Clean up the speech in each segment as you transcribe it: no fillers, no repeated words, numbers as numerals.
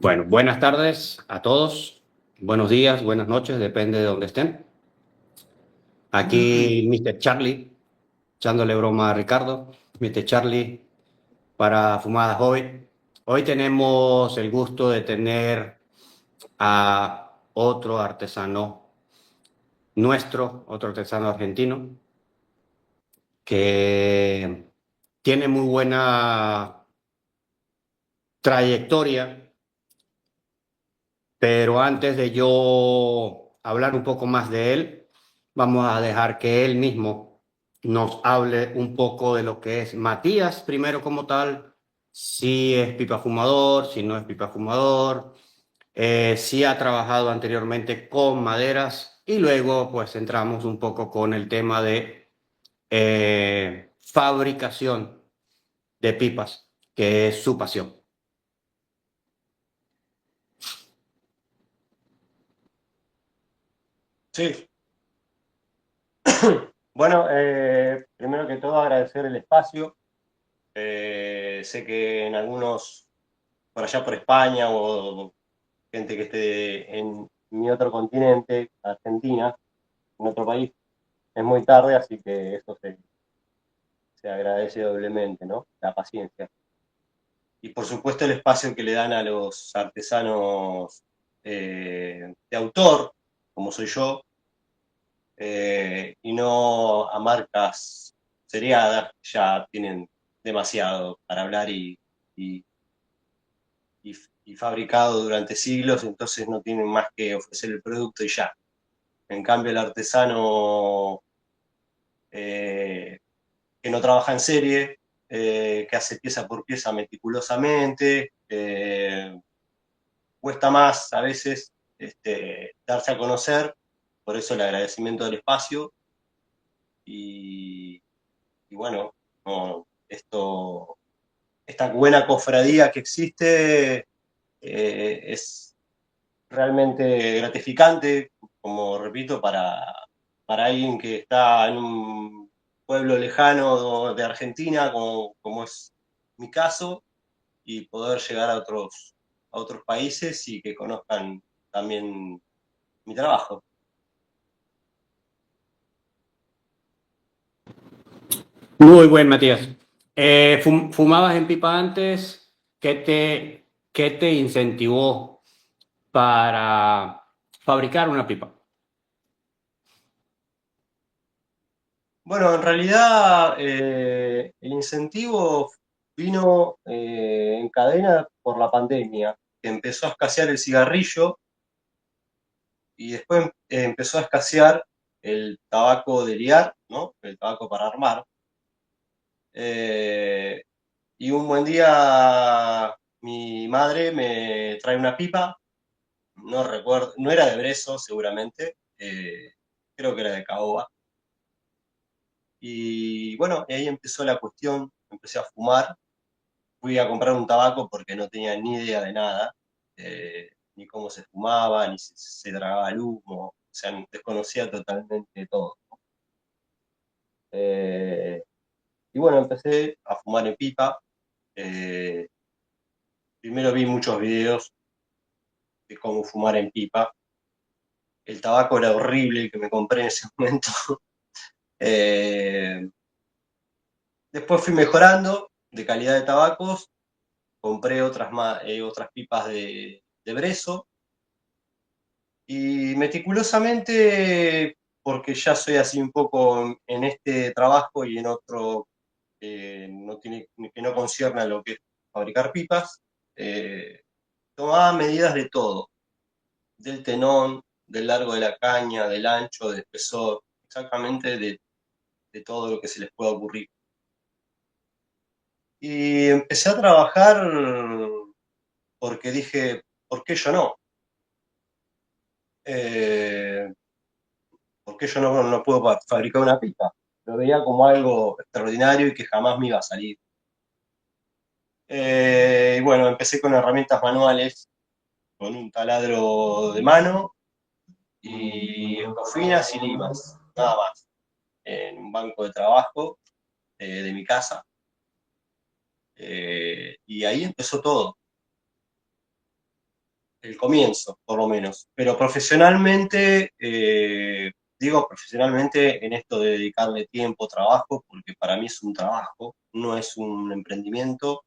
Bueno, buenas tardes a todos. Buenos días, buenas noches, depende de dónde estén. Aquí Mr. Charlie, echándole broma a Ricardo. Mr. Charlie para Fumadas hoy. Hoy tenemos el gusto de tener a otro artesano nuestro, otro artesano argentino, que tiene muy buena trayectoria, pero antes de yo hablar un poco más de él, vamos a dejar que él mismo nos hable un poco de lo que es Matías, primero como tal, si es pipa fumador, si no es pipa fumador, si ha trabajado anteriormente con maderas y luego pues entramos un poco con el tema de fabricación de pipas, que es su pasión. Sí, bueno, primero que todo agradecer el espacio. Sé que en algunos, por allá por España o gente que esté en mi otro continente, Argentina, en otro país, es muy tarde, así que se agradece doblemente, ¿no? La paciencia. Y por supuesto el espacio que le dan a los artesanos de autor, como soy yo, y no a marcas seriadas que ya tienen demasiado para hablar y, y, y fabricado durante siglos, entonces no tienen más que ofrecer el producto y ya. En cambio, el artesano eh, que no trabaja en serie, que hace pieza por pieza meticulosamente, cuesta más a veces darse a conocer, por eso el agradecimiento del espacio y, y bueno, no, esta buena cofradía que existe es realmente gratificante, como repito, para alguien que está en un pueblo lejano de Argentina, como es mi caso, y poder llegar a otros países y que conozcan también mi trabajo. Muy buen, Matías. ¿Fumabas en pipa antes? Qué te incentivó para fabricar una pipa? Bueno, en realidad el incentivo vino en cadena por la pandemia, que empezó a escasear el cigarrillo y después empezó a escasear el tabaco de liar, ¿no? El tabaco para armar. Eh, y un buen día mi madre me trae una pipa, no recuerdo, no era de Brezo seguramente, creo que era de caoba. Y bueno, ahí empezó la cuestión, empecé a fumar, fui a comprar un tabaco porque no tenía ni idea de nada, ni cómo se fumaba, ni si se tragaba el humo, o sea, desconocía totalmente todo. Eh, y bueno, empecé a fumar en pipa. eh, Primero vi muchos videos de cómo fumar en pipa. El tabaco era horrible el que me compré en ese momento. Eh, Después fui mejorando de calidad de tabacos, compré otras pipas de Brezo y meticulosamente, porque ya soy así un poco en este trabajo y en otro que no concierne a lo que es fabricar pipas, eh, tomaba medidas de todo, del tenón, del largo de la caña, del ancho, del espesor, exactamente de todo lo que se les pueda ocurrir. Y empecé a trabajar porque dije, ¿por qué yo no? Eh, ¿Por qué yo no puedo fabricar una pipa? Lo veía como algo extraordinario y que jamás me iba a salir. Y bueno, empecé con herramientas manuales, con un taladro de mano y escofinas y limas, nada más, en un banco de trabajo de mi casa. Y ahí empezó todo. el comienzo, por lo menos. Pero profesionalmente, digo profesionalmente en esto de dedicarle tiempo, trabajo, porque para mí es un trabajo, no es un emprendimiento.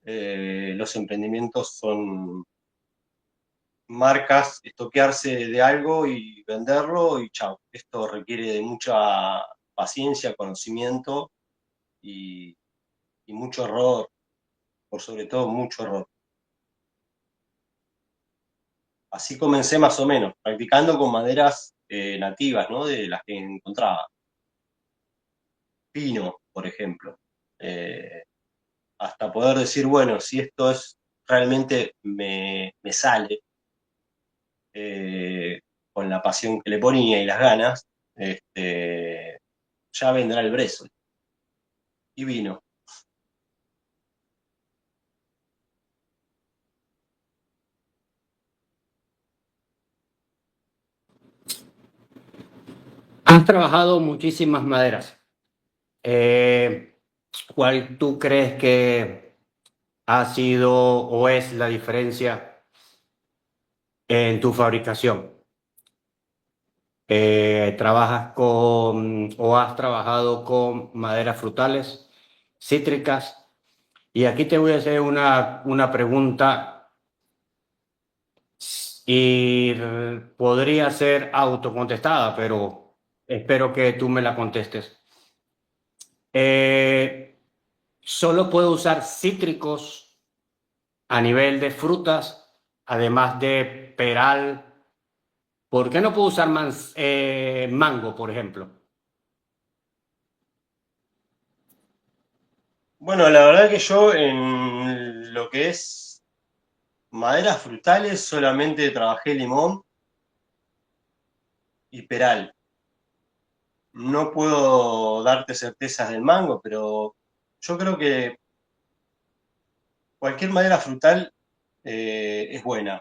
Los emprendimientos son marcas, estoquearse de algo y venderlo y chao. Esto requiere de mucha paciencia, conocimiento y, y mucho error, por sobre todo mucho error. Así comencé más o menos, practicando con maderas nativas, ¿no? De las que encontraba. Pino, por ejemplo. Eh, Hasta poder decir, bueno, si esto es realmente me sale, eh, con la pasión que le ponía y las ganas, ya vendrá el brezo. Y vino. Has trabajado muchísimas maderas. Eh, ¿Cuál tú crees que ha sido o es la diferencia en tu fabricación? ¿Trabajas con o has trabajado con maderas frutales, cítricas? Y aquí te voy a hacer una pregunta y podría ser autocontestada, pero espero que tú me la contestes. Eh, Solo puedo usar cítricos a nivel de frutas, además de peral. ¿Por qué no puedo usar mango, por ejemplo? Bueno, la verdad que yo en lo que es maderas frutales solamente trabajé limón y peral. No puedo darte certezas del mango, pero yo creo que cualquier madera frutal es buena.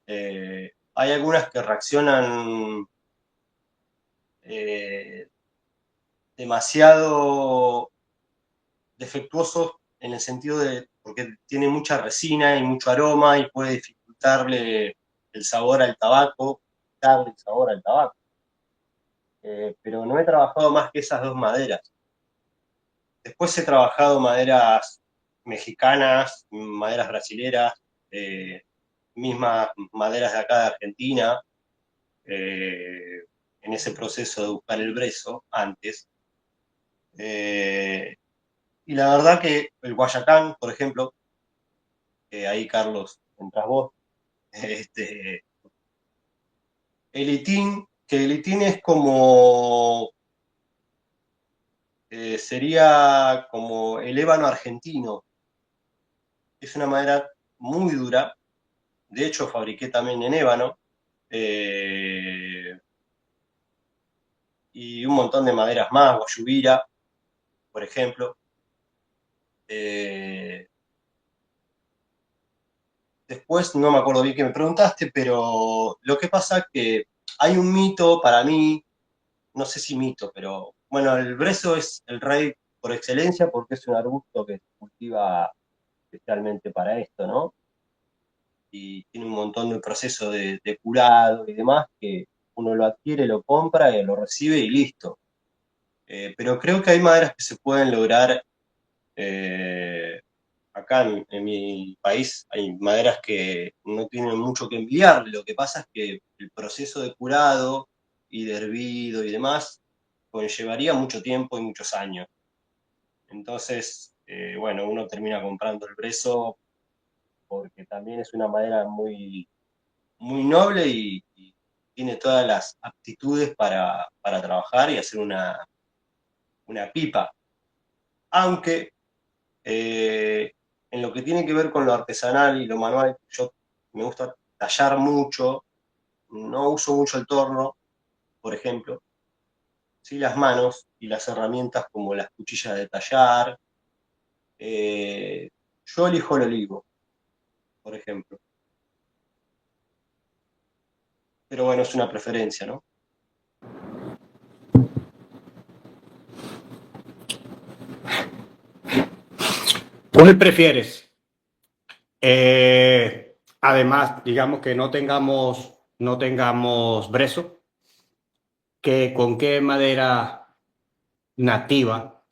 Hay algunas que reaccionan eh, demasiado defectuosos en el sentido de porque tiene mucha resina y mucho aroma y puede dificultarle el sabor al tabaco, darle el sabor al tabaco. Pero no he trabajado más que esas dos maderas. Después he trabajado maderas mexicanas, maderas brasileras, eh, mismas maderas de acá de Argentina, eh, en ese proceso de buscar el brezo antes. Eh, y la verdad que el Guayacán, por ejemplo, ahí Carlos, entras vos, este, el itín, que el itín es como, sería como el ébano argentino, es una madera muy dura, de hecho fabriqué también en ébano, eh, y un montón de maderas más, guayubira, por ejemplo. Eh, Después no me acuerdo bien que me preguntaste, pero lo que pasa es que hay un mito para mí, no sé si mito, pero bueno, el brezo es el rey por excelencia porque es un arbusto que se cultiva especialmente para esto, ¿no? Y tiene un montón de procesos de curado y demás que uno lo adquiere, lo compra, lo recibe y listo. Pero creo que hay maderas que se pueden lograr. eh, Acá en mi país hay maderas que no tienen mucho que envidiar. Lo que pasa es que el proceso de curado y de hervido y demás conllevaría mucho tiempo y muchos años. Entonces, bueno, uno termina comprando el brezo porque también es una madera muy, muy noble y tiene todas las aptitudes para trabajar y hacer una pipa. Aunque Eh, en lo que tiene que ver con lo artesanal y lo manual, yo me gusta tallar mucho, no uso mucho el torno, por ejemplo, sí las manos y las herramientas como las cuchillas de tallar. Eh, yo elijo el olivo, por ejemplo, pero bueno, es una preferencia, ¿no? ¿Cuál prefieres? Además, digamos que no tengamos brezo, ¿con qué madera nativa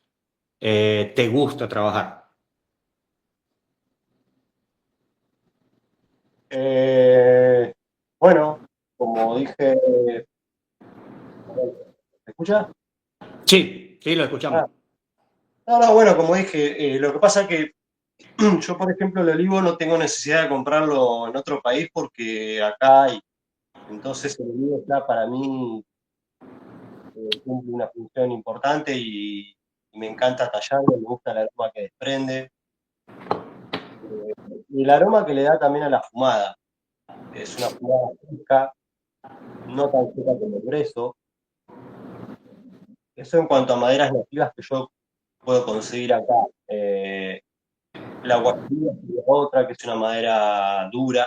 te gusta trabajar? Eh, bueno, como dije, ¿me escucha? Sí, sí, lo escuchamos. Ah, no, no, bueno, como dije, lo que pasa es que yo, por ejemplo, el olivo no tengo necesidad de comprarlo en otro país porque acá hay. Entonces el olivo está para mí, cumple una función importante y me encanta tallarlo, me gusta el aroma que desprende y el aroma que le da también a la fumada. Es una fumada fresca, no tan seca como el brezo. Eso en cuanto a maderas nativas que yo puedo conseguir acá. La guajira es otra, que es una madera dura.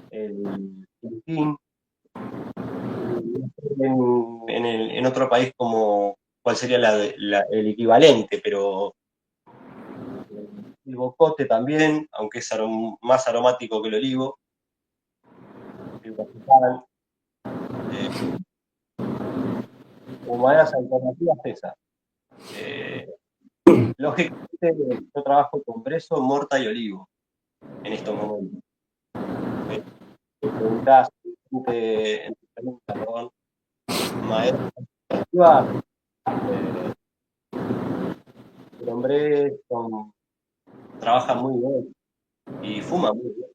El quinquín, en otro país como cuál sería el equivalente, pero el bocote también, aunque es más aromático que el olivo, el guajital, eh, como maderas alternativas esas. Eh, Lógicamente yo trabajo con brezo, morta y olivo en estos momentos. Eh, Me preguntás, perdón, maderas alternativas, eh, el hombre trabaja muy bien y fuma muy bien.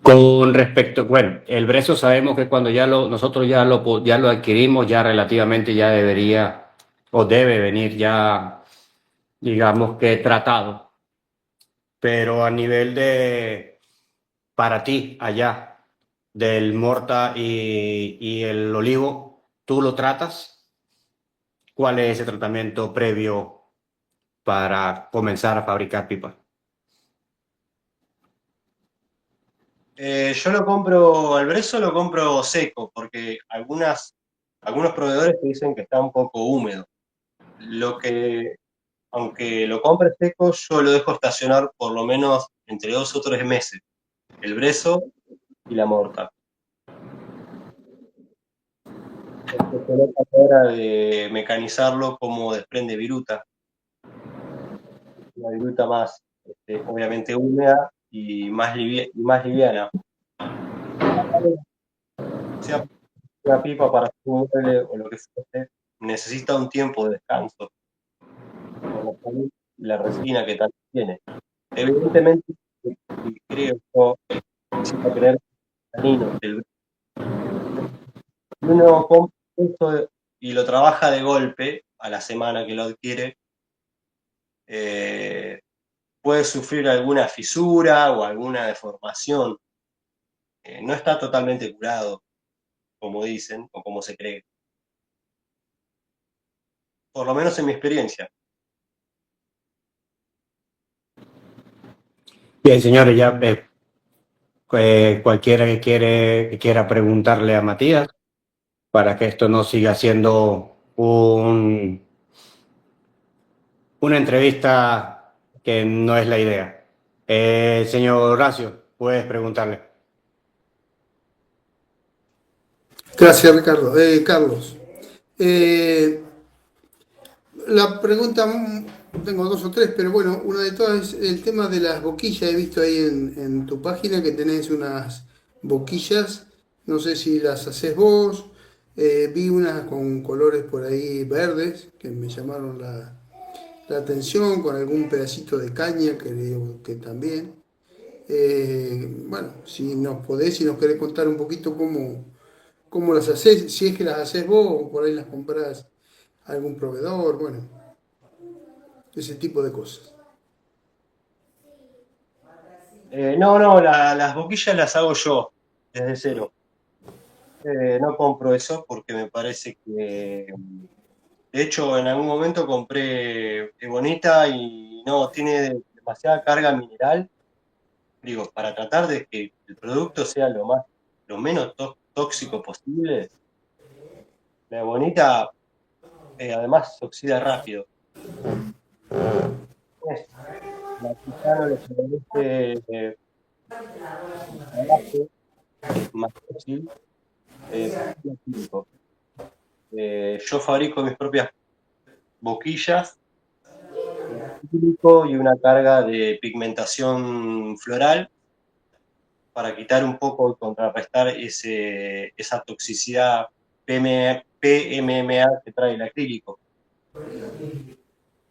Con respecto, bueno, el brezo sabemos que cuando nosotros ya lo adquirimos, ya relativamente ya debería o debe venir ya, digamos que tratado. Pero a nivel para ti, allá, del morta y el olivo, ¿tú lo tratas? ¿Cuál es ese tratamiento previo para comenzar a fabricar pipas? Yo lo compro, al brezo lo compro seco, porque algunos proveedores te dicen que está un poco húmedo. Lo que, aunque lo compre seco, yo lo dejo estacionar por lo menos entre 2 o 3 meses, el brezo y la morta. Porque se nota a la hora de mecanizarlo como desprende viruta, una viruta más, obviamente húmeda y más liviana. Sea una pipa para hacer un mueble o lo que fuese, necesita un tiempo de descanso por la salud y la resina que tal tiene. Evidentemente, y creo yo, necesita tener taninos. Si uno compra esto y lo trabaja de golpe a la semana que lo adquiere, eh, puede sufrir alguna fisura o alguna deformación. No está totalmente curado, como dicen, o como se cree, por lo menos en mi experiencia. Bien, señores, ya cualquiera que quiera preguntarle a Matías para que esto no siga siendo una entrevista que no es la idea. Señor Horacio, puedes preguntarle. Gracias, Ricardo. Carlos, eh, la pregunta, tengo dos o tres, pero bueno, una de todas es el tema de las boquillas. He visto ahí en tu página que tenés unas boquillas, no sé si las haces vos. Vi unas con colores por ahí verdes que me llamaron la atención, con algún pedacito de caña que creo que también. Bueno, si nos querés contar un poquito cómo las haces, si es que las haces vos o por ahí las compras a algún proveedor, bueno, ese tipo de cosas. No, no, las boquillas las hago yo, desde cero. No compro eso porque me parece que, de hecho, en algún momento compré Ebonita y no, tiene demasiada carga mineral. Digo, para tratar de que el producto sea lo menos tóxico posible, la Ebonita además se oxida rápido. al artesano le favorece el trabajo más fácil, porque es acrílico. Yo fabrico mis propias boquillas de acrílico y una carga de pigmentación floral para quitar un poco y contrarrestar esa toxicidad PMMA que trae el acrílico.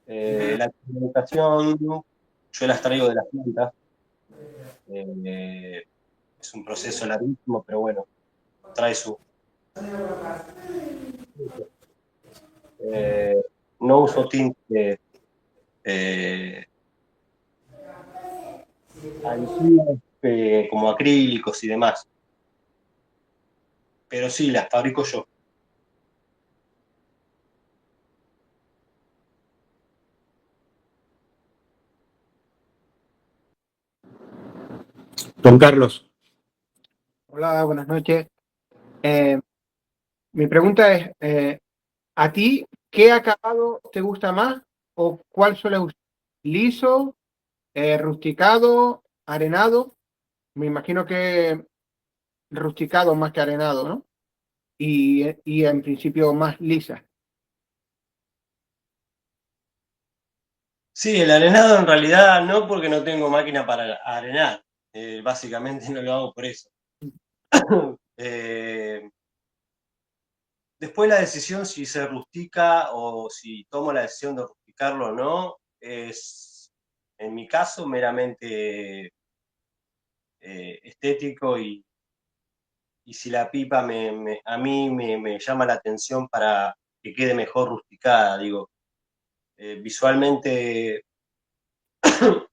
La pigmentación yo las traigo de las plantas. Es un proceso larguísimo, pero bueno, trae su... no uso tinte aditivos como acrílicos y demás. Pero sí, las fabrico yo. Don Carlos. Hola, buenas noches. Mi pregunta es, ¿a ti qué acabado te gusta más o cuál suele usar? ¿Liso, rusticado, arenado? Me imagino que rusticado más que arenado, ¿no? Y en principio más lisa. Sí, el arenado en realidad no, porque no tengo máquina para arenar. Básicamente no lo hago por eso. Después la decisión si se rustica o si tomo la decisión de rusticarlo o no, es en mi caso meramente estético y si la pipa a mí me llama la atención para que quede mejor rusticada, digo. Visualmente,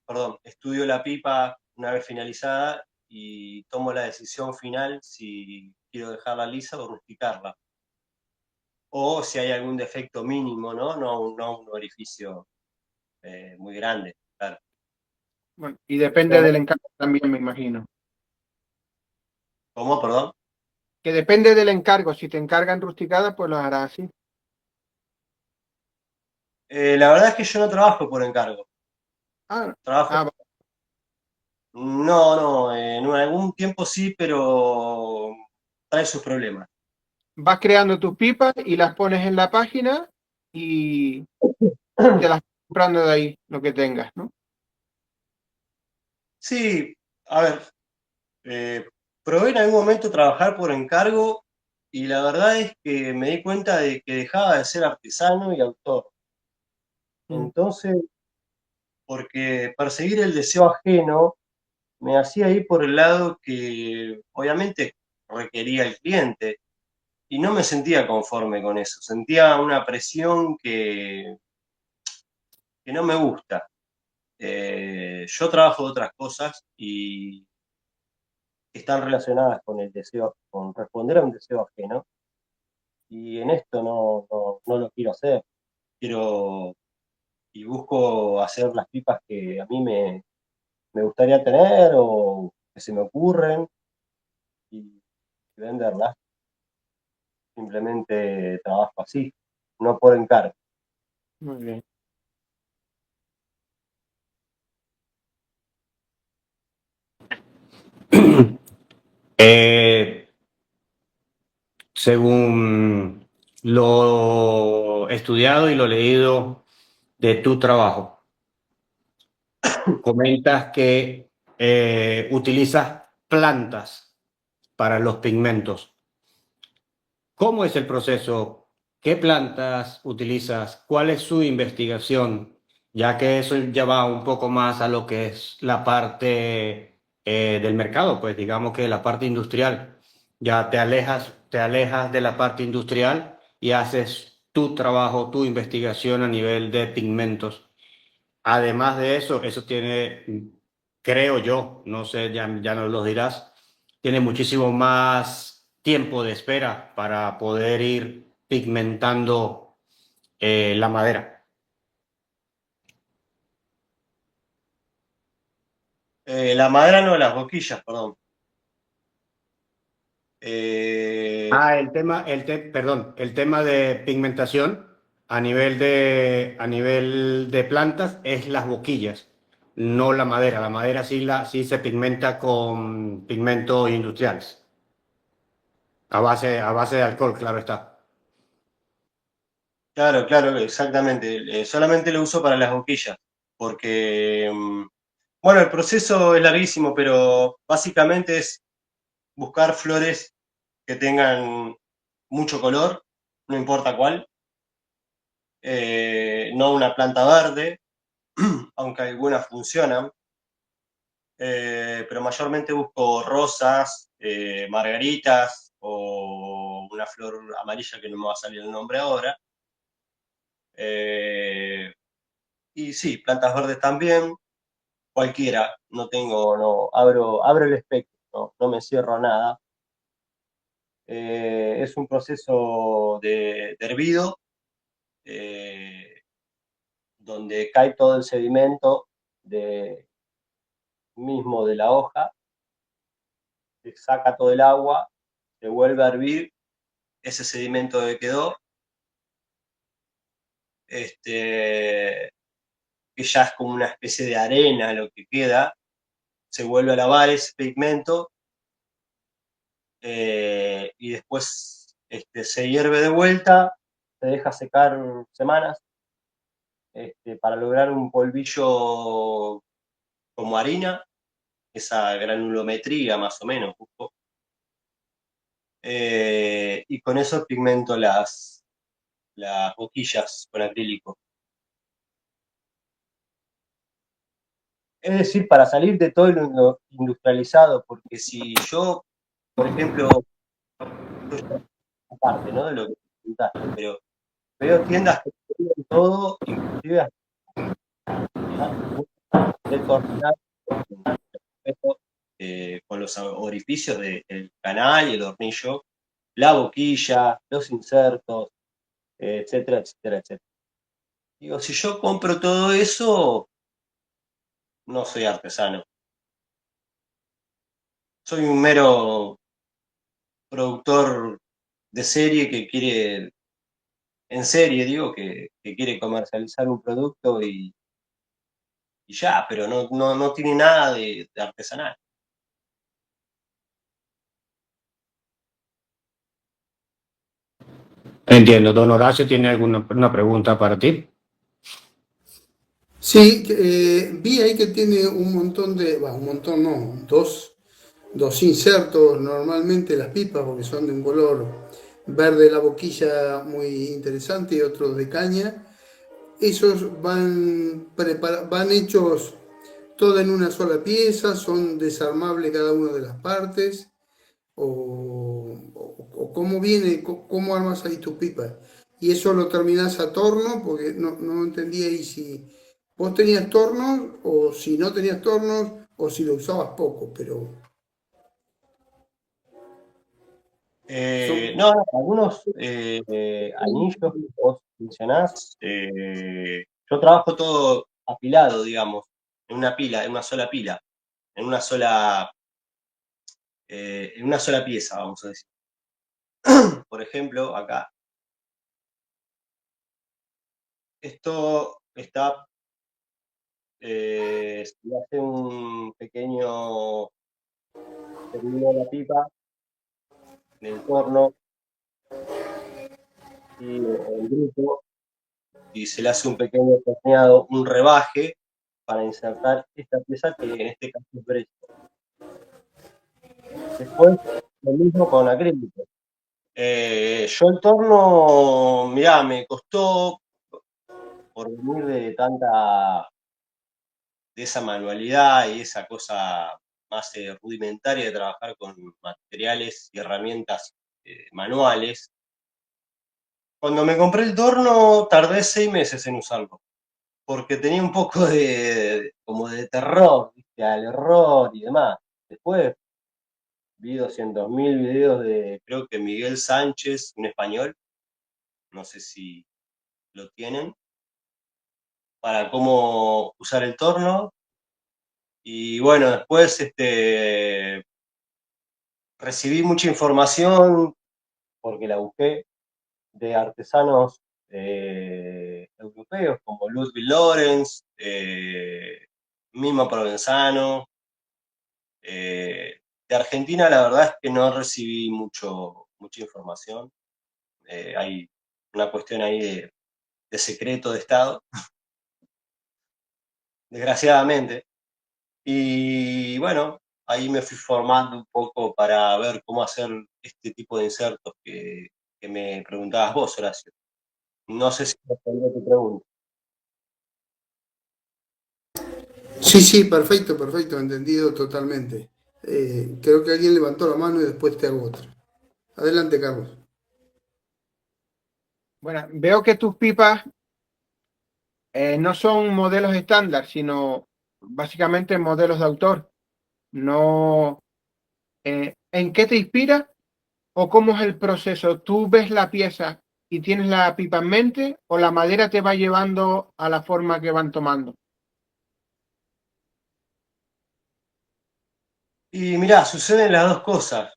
perdón, estudio la pipa una vez finalizada y tomo la decisión final si quiero dejarla lisa o rusticarla. O si hay algún defecto mínimo, ¿no? No un orificio muy grande, claro. Bueno, y depende del encargo también, me imagino. ¿Cómo, perdón? Que depende del encargo. Si te encargan rusticada, pues lo harás así. La verdad es que yo no trabajo por encargo. Ah, Trabajo. No, en algún tiempo sí, pero trae sus problemas. vas creando tus pipas y las pones en la página y te las vas comprando de ahí, lo que tengas, ¿no? Sí, a ver, probé en algún momento trabajar por encargo y la verdad es que me di cuenta de que dejaba de ser artesano y autor. Entonces, porque perseguir el deseo ajeno me hacía ir por el lado que obviamente requería el cliente y no me sentía conforme con eso. Sentía una presión que no me gusta. Yo trabajo de otras cosas y están relacionadas con el deseo, con responder a un deseo ajeno. Y en esto no lo quiero hacer. Quiero y busco hacer las pipas que a mí me gustaría tener o que se me ocurren y venderlas. Simplemente trabajo así, no por encargo. Muy bien. Según lo estudiado y lo leído de tu trabajo, comentas que utilizas plantas para los pigmentos. ¿Cómo es el proceso? ¿Qué plantas utilizas? ¿Cuál es su investigación? Ya que eso ya va un poco más a lo que es la parte del mercado, pues digamos que la parte industrial. Ya te alejas de la parte industrial y haces tu trabajo, tu investigación a nivel de pigmentos. Además de eso, eso tiene, creo yo, no sé, ya nos lo dirás, tiene muchísimo más tiempo de espera para poder ir pigmentando la madera. La madera no, las boquillas, perdón. Perdón, el tema de pigmentación a nivel de plantas es las boquillas. no la madera. La madera sí se pigmenta con pigmentos industriales, a base de alcohol, claro está. Claro, claro, exactamente. Solamente lo uso para las boquillas, porque, bueno, el proceso es larguísimo, pero básicamente es buscar flores que tengan mucho color, no importa cuál, no una planta verde, aunque algunas funcionan, pero mayormente busco rosas, margaritas o una flor amarilla que no me va a salir el nombre ahora. Y sí, plantas verdes también, cualquiera, no, abro el espectro, no me cierro a nada. Es un proceso de hervido, eh, donde cae todo el sedimento mismo de la hoja, se saca todo el agua, se vuelve a hervir ese sedimento que quedó, que ya es como una especie de arena lo que queda, se vuelve a lavar ese pigmento, y después se hierve de vuelta, se deja secar semanas, para lograr un polvillo como harina, esa granulometría más o menos, justo. Y con eso pigmento las boquillas con acrílico. Es decir, para salir de todo lo industrializado, porque si yo, por ejemplo, aparte, ¿no? De lo que preguntaste, pero veo tiendas que tienen todo, inclusive hasta decorado con los orificios del canal y el hornillo, la boquilla, los insertos, etcétera, etcétera, etcétera. Digo, si yo compro todo eso, no soy artesano. Soy un mero productor de serie que quiere, en serie digo, que quiere comercializar un producto y ya, pero no tiene nada de artesanal. Entiendo. Don Horacio tiene alguna una pregunta para ti. Sí, vi ahí que tiene un montón un montón no, dos insertos normalmente las pipas porque son de un color verde la boquilla muy interesante y otros de caña. Esos van hechos todo en una sola pieza, son desarmables cada una de las partes o cómo viene, cómo armas ahí tus pipas. Y eso lo terminás a torno, porque no entendí ahí si vos tenías tornos o si no tenías tornos o si lo usabas poco, pero son... No, algunos anillos que vos mencionás, yo trabajo todo apilado, digamos, en una pila, en una sola pila, en una sola, en una sola pieza, vamos a decir. Por ejemplo, acá, esto está, se hace un pequeño, termino la pipa en el torno y el grupo, y se le hace un pequeño torneado, un rebaje para insertar esta pieza que en este caso es Bresto. Después, lo mismo con acrílico. Yo el torno, mirá, me costó por venir de esa manualidad y esa cosa más rudimentaria de trabajar con materiales y herramientas manuales. Cuando me compré el torno tardé 6 meses en usarlo, porque tenía un poco como de terror, ¿viste? Al error y demás. Después vi 200.000 videos de, creo que Miguel Sánchez, un español, no sé si lo tienen, para cómo usar el torno. Y bueno, después recibí mucha información, porque la busqué, de artesanos europeos como Ludwig Lorenz, mismo provenzano. De Argentina la verdad es que no recibí mucha información. Hay una cuestión ahí de secreto de Estado, desgraciadamente. Y bueno, ahí me fui formando un poco para ver cómo hacer este tipo de insertos que me preguntabas vos, Horacio. No sé si respondí a tu pregunta. Sí, sí, perfecto, perfecto, entendido totalmente. Creo que alguien levantó la mano y después te hago otra. Adelante, Carlos. Bueno, veo que tus pipas no son modelos estándar, sino básicamente modelos de autor. No, ¿en qué te inspira o cómo es el proceso? ¿Tú ves la pieza y tienes la pipa en mente o la madera te va llevando a la forma que van tomando? Y mirá, suceden las dos cosas.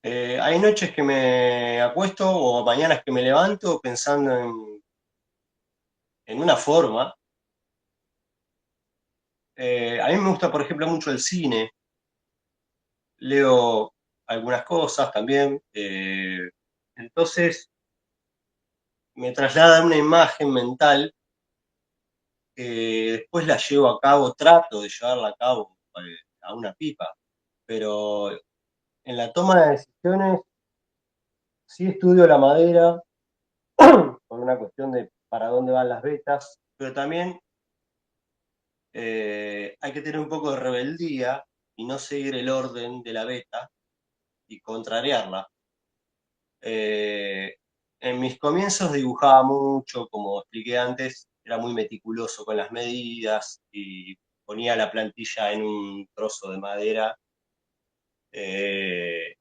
Hay noches que me acuesto o mañanas que me levanto pensando en una forma. A mí me gusta, por ejemplo, mucho el cine. Leo algunas cosas también. Entonces me traslada una imagen mental que después la llevo a cabo, trato de llevarla a cabo a una pipa. Pero en la toma de decisiones sí estudio la madera por una cuestión de para dónde van las vetas, pero también hay que tener un poco de rebeldía y no seguir el orden de la beta y contrariarla. Eh, en mis comienzos dibujaba mucho, como expliqué antes, era muy meticuloso con las medidas y ponía la plantilla en un trozo de madera eh,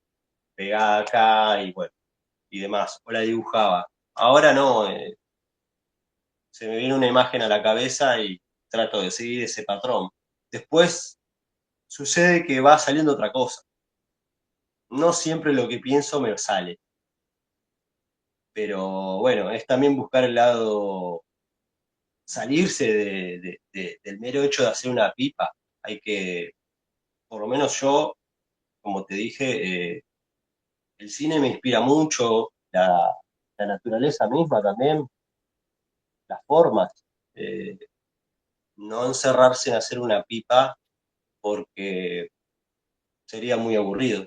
pegada acá y bueno, y demás, o la dibujaba. Ahora no, se me viene una imagen a la cabeza y trato de seguir ese patrón. Después sucede que va saliendo otra cosa. No siempre lo que pienso me sale, pero bueno, es también buscar el lado, salirse del mero hecho de hacer una pipa. Hay que, por lo menos yo, como te dije, el cine me inspira mucho, la naturaleza misma también, las formas. Eh, no encerrarse en hacer una pipa porque sería muy aburrido.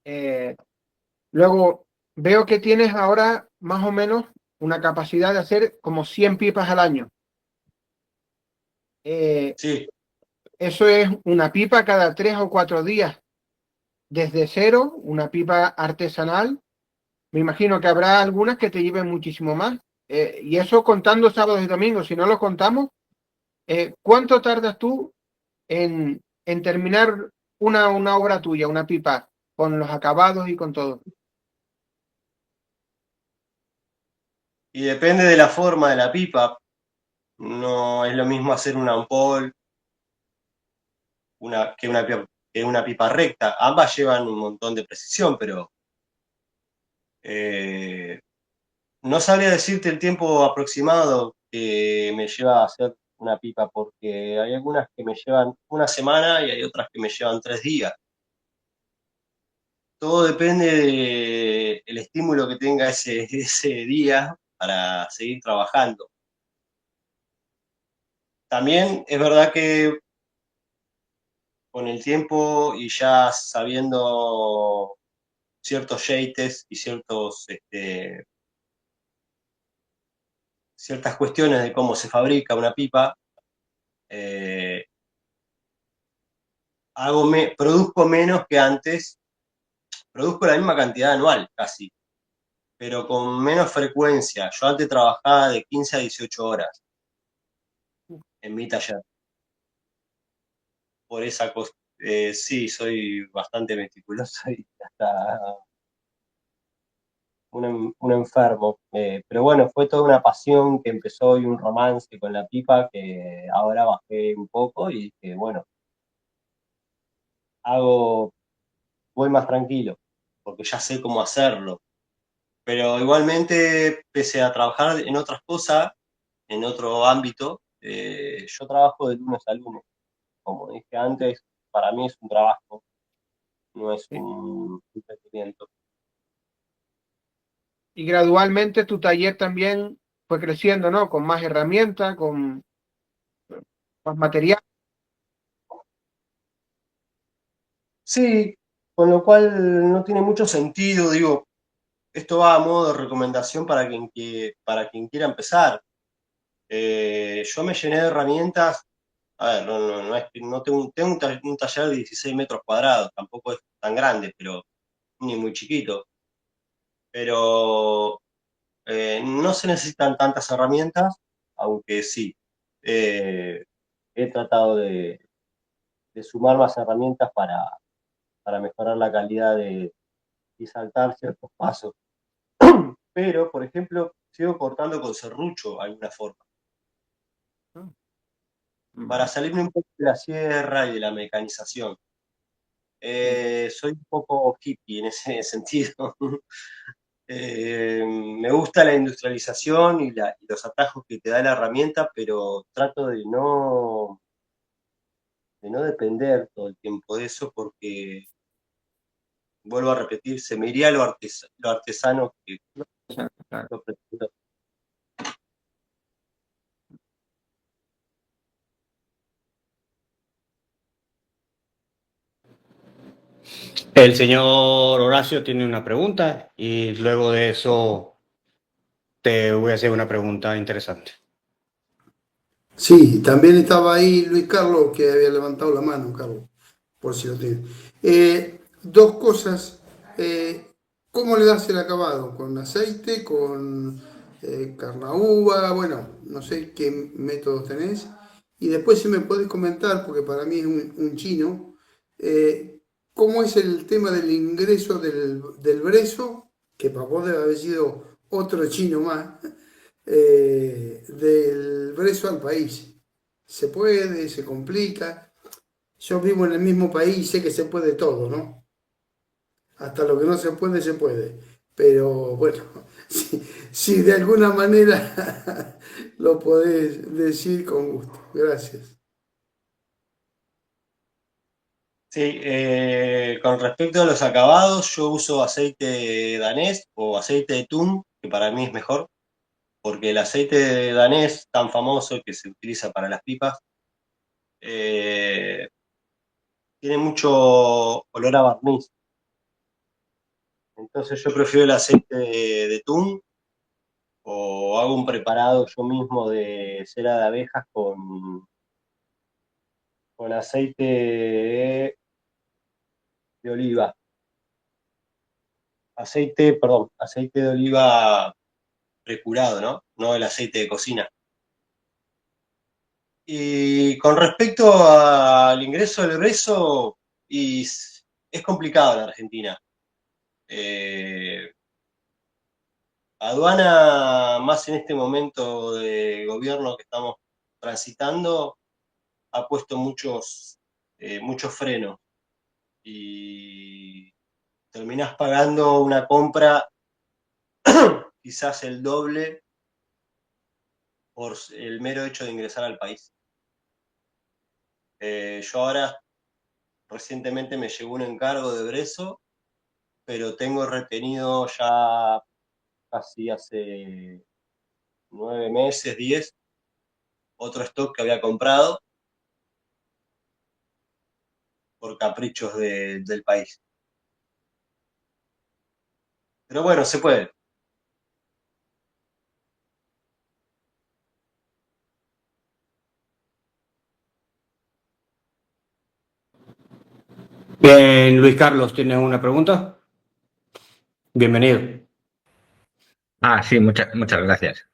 Eh, Luego, veo que tienes ahora más o menos una capacidad de hacer como 100 pipas al año. Eh, Sí, Eso es una pipa cada 3 o 4 días. Desde cero, una pipa artesanal. Me imagino que habrá algunas que te lleven muchísimo más. Y eso contando sábados y domingos. Si no lo contamos, ¿cuánto tardas tú en terminar una obra tuya, una pipa, con los acabados y con todo? y depende de la forma de la pipa. No es lo mismo hacer una ampol que una pipa recta. Ambas llevan un montón de precisión, pero eh, no sabría decirte el tiempo aproximado que me lleva a hacer una pipa, porque hay algunas que me llevan una semana y hay otras que me llevan 3 días. Todo depende del estímulo que tenga ese día para seguir trabajando. También es verdad que con el tiempo y ya sabiendo ciertos yates y ciertas cuestiones de cómo se fabrica una pipa, eh, produzco menos que antes, produzco la misma cantidad anual casi, pero con menos frecuencia. Yo antes trabajaba de 15 a 18 horas en mi taller. Por esa cosa, sí, soy bastante meticuloso y hasta un enfermo. Pero bueno, fue toda una pasión que empezó y un romance con la pipa que ahora bajé un poco y que bueno, hago, voy más tranquilo, porque ya sé cómo hacerlo. Pero igualmente, pese a trabajar en otras cosas, en otro ámbito, yo trabajo de lunes a lunes. Como dije antes, para mí es un trabajo, no es un emprendimiento. Y gradualmente tu taller también fue creciendo, ¿no? Con más herramientas, con más material. Sí, con lo cual no tiene mucho sentido, digo, esto va a modo de recomendación para quien quiera empezar. Yo me llené de herramientas, a ver, no es que no tengo un taller de 16 metros cuadrados, tampoco es tan grande, pero ni muy chiquito. Pero no se necesitan tantas herramientas, aunque sí, he tratado de sumar más herramientas para mejorar la calidad y saltar ciertos pasos. Pero, por ejemplo, sigo cortando con serrucho, hay una forma. Para salirme un poco de la sierra y de la mecanización. Soy un poco hippie en ese sentido. Me gusta la industrialización y los atajos que te da la herramienta, pero trato de no depender todo el tiempo de eso porque, vuelvo a repetir, se me iría lo artesano que Claro. yo prefiero. El señor Horacio tiene una pregunta y luego de eso te voy a hacer una pregunta interesante. Sí, también estaba ahí Luis Carlos, que había levantado la mano, Carlos, por si lo tiene. Dos cosas. ¿Cómo le das el acabado? ¿Con aceite? ¿Con carnaúba? Bueno, no sé qué métodos tenés. Y después si me podés comentar, porque para mí es un chino, ¿cómo es el tema del ingreso del brezo? Que para vos debe haber sido otro chino más, del brezo al país. ¿Se puede? ¿Se complica? Yo vivo en el mismo país y sé que se puede todo, ¿no? Hasta lo que no se puede, se puede. Pero bueno, si de alguna manera lo podés decir con gusto. Gracias. Sí, con respecto a los acabados, yo uso aceite danés o aceite de TUM, que para mí es mejor, porque el aceite danés tan famoso que se utiliza para las pipas, eh, tiene mucho olor a barniz. Entonces yo prefiero el aceite de TUM o hago un preparado yo mismo de cera de abejas con aceite de oliva. Aceite de oliva precurado, ¿no? No el aceite de cocina. Y con respecto al ingreso del brezo, es complicado en Argentina. Aduana, más en este momento de gobierno que estamos transitando, ha puesto muchos frenos y terminás pagando una compra quizás el doble por el mero hecho de ingresar al país. Yo ahora recientemente me llegó un encargo de brezo, pero tengo retenido ya casi hace 9 meses, 10, otro stock que había comprado por caprichos del país. Pero bueno, se puede. Bien, Luis Carlos, ¿tienes una pregunta? Bienvenido. Sí, muchas gracias.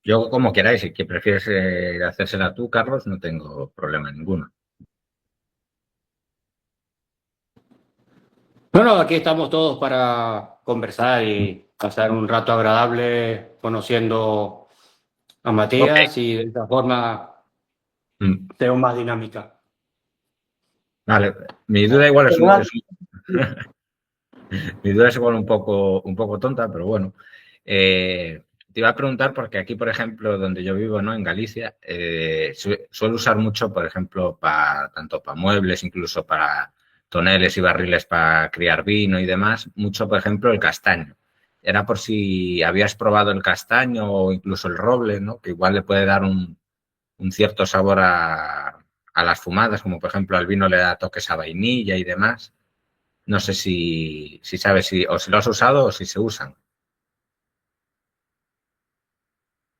Yo, como queráis, si que prefieres hacérsela tú, Carlos, no tengo problema ninguno. Bueno, aquí estamos todos para conversar y pasar un rato agradable conociendo a Matías y de esta forma Mm, tengo más dinámica. Vale, mi duda igual Perdón, mi duda es igual un poco tonta, pero bueno. Te te iba a preguntar porque aquí, por ejemplo, donde yo vivo, ¿no? En Galicia, suelo usar mucho, por ejemplo, tanto para muebles, incluso para toneles y barriles para criar vino y demás, mucho, por ejemplo, el castaño. Era por si habías probado el castaño o incluso el roble, ¿no? Que igual le puede dar un cierto sabor a las fumadas, como por ejemplo al vino le da toques a vainilla y demás. No sé si sabes o si lo has usado o si se usan.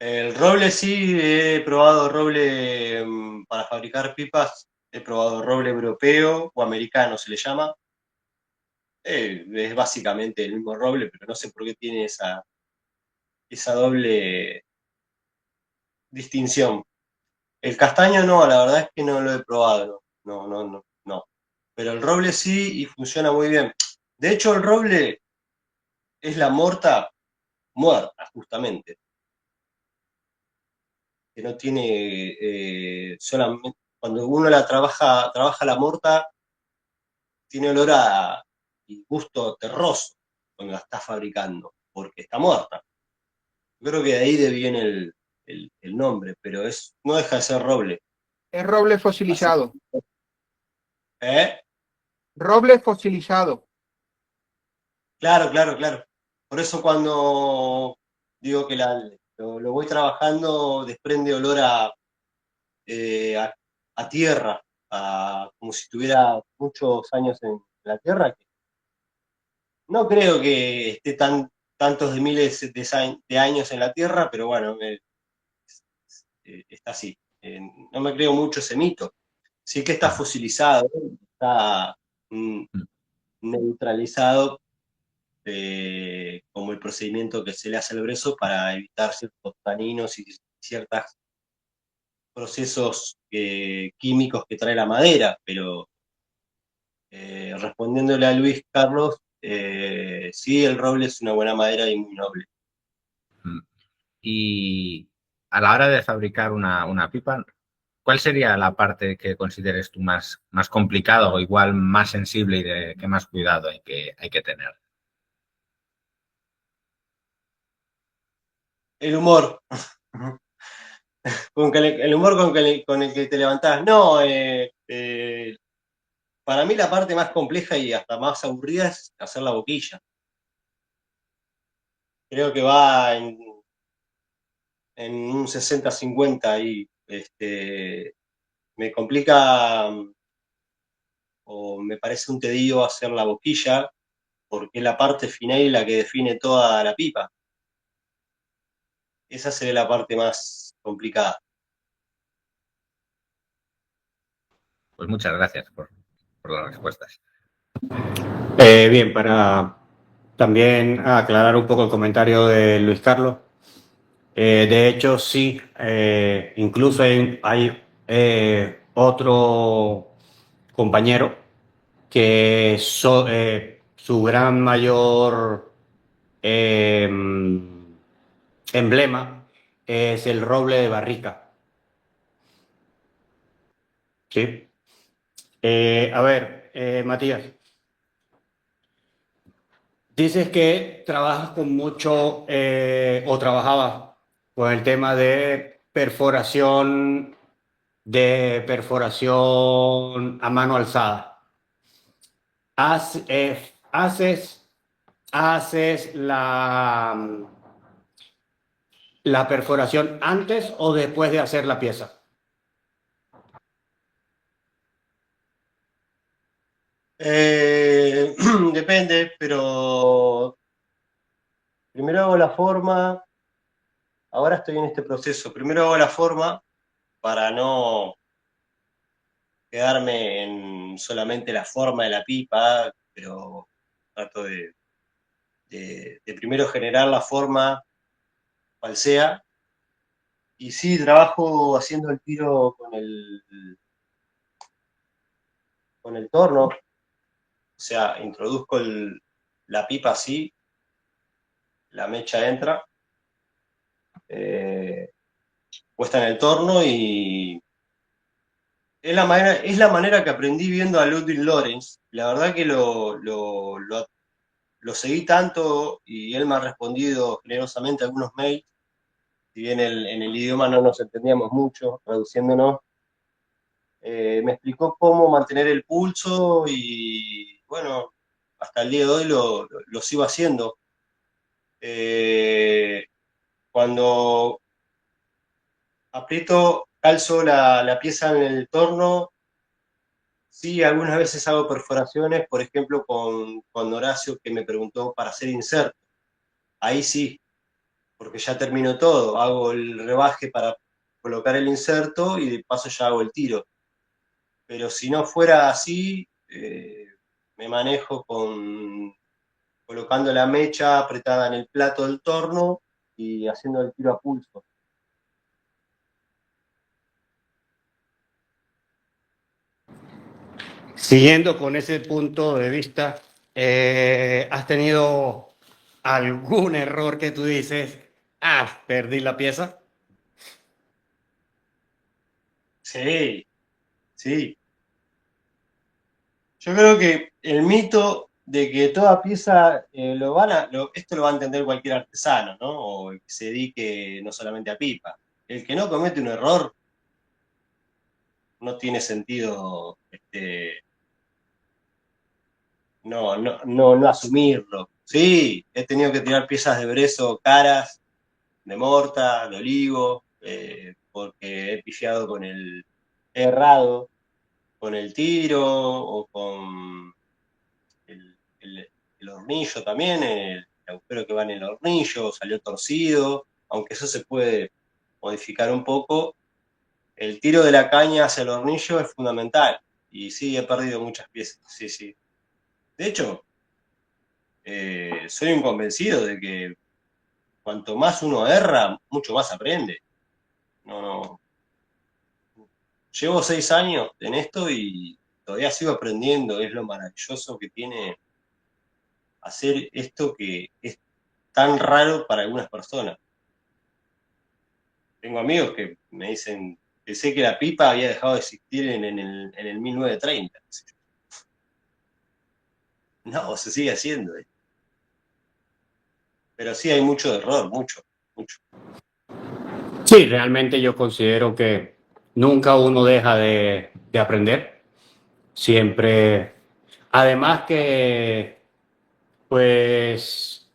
El roble sí, he probado roble para fabricar pipas, he probado roble europeo o americano se le llama. Es básicamente el mismo roble, pero no sé por qué tiene esa doble distinción. El castaño no, la verdad es que no lo he probado, no. Pero el roble sí y funciona muy bien. De hecho, el roble es la morta muerta, justamente, que no tiene solamente, cuando uno trabaja la morta, tiene olor y gusto terroso cuando la está fabricando, porque está muerta. Yo creo que de ahí viene el nombre, pero no deja de ser roble. Es roble Así, fosilizado. ¿eh? Roble fosilizado. Claro. Por eso cuando digo que lo voy trabajando, desprende olor a tierra, como si tuviera muchos años en la tierra. No creo que esté tantos de miles de años en la tierra, pero bueno, está así. No me creo mucho ese mito. Sí que está fosilizado, está mm, neutralizado como el procedimiento que se le hace al brezo para evitar ciertos taninos y ciertos procesos químicos que trae la madera, pero respondiéndole a Luis Carlos, sí, el roble es una buena madera y muy noble. Y a la hora de fabricar una pipa, ¿cuál sería la parte que consideres tú más complicada o igual más sensible y de que más cuidado hay que tener? El humor, el humor con el que te levantás. No, para mí la parte más compleja y hasta más aburrida es hacer la boquilla. Creo que va en un 60-50 y me complica o me parece un tedio hacer la boquilla porque es la parte final la que define toda la pipa. Esa sería la parte más complicada. Pues muchas gracias por las respuestas. Bien, para también aclarar un poco el comentario de Luis Carlos. De hecho, sí, incluso hay otro compañero que su gran mayor emblema es el roble de barrica. ¿Sí? A ver, Matías, dices que trabajas con mucho o trabajabas con el tema de perforación a mano alzada. Haces la perforación antes o después de hacer la pieza. Depende, pero primero hago la forma. Ahora estoy en este proceso. Primero hago la forma para no quedarme en solamente la forma de la pipa, pero trato de primero generar la forma cual sea. Y sí, trabajo haciendo el tiro con el torno, o sea, introduzco la pipa así, la mecha entra, puesta en el torno y es la manera que aprendí viendo a Ludwig Lorenz. La verdad que lo seguí tanto y él me ha respondido generosamente algunos mails si bien en el idioma no nos entendíamos mucho, traduciéndonos, me explicó cómo mantener el pulso y bueno, hasta el día de hoy lo sigo haciendo. Eh, Cuando aprieto, calzo la pieza en el torno, sí, algunas veces hago perforaciones, por ejemplo, con Horacio que me preguntó para hacer inserto. Ahí sí, porque ya termino todo, hago el rebaje para colocar el inserto y de paso ya hago el tiro. Pero si no fuera así, me manejo colocando la mecha apretada en el plato del torno y haciendo el tiro a pulso. Siguiendo con ese punto de vista, ¿has tenido algún error que tú dices, perdí la pieza? Sí, sí. Yo creo que el mito de que toda pieza esto lo va a entender cualquier artesano, ¿no? O el que se dedique no solamente a pipa. El que no comete un error no tiene sentido, no asumirlo. Sí, he tenido que tirar piezas de brezo caras, de morta, de olivo, porque he pifiado he errado con el tiro o con el hornillo también, el agujero que va en el hornillo salió torcido, aunque eso se puede modificar un poco. El tiro de la caña hacia el hornillo es fundamental. Y sí, he perdido muchas piezas, sí, sí. De hecho, soy un convencido de que cuanto más uno erra, mucho más aprende. No, no. Llevo 6 años en esto y todavía sigo aprendiendo. Es lo maravilloso que tiene hacer esto que es tan raro para algunas personas. Tengo amigos que me dicen, pensé que la pipa había dejado de existir en el 1930. No, se sigue haciendo. Pero sí hay mucho error, mucho, mucho. Sí, realmente yo considero que nunca uno deja de aprender. Siempre, además que pues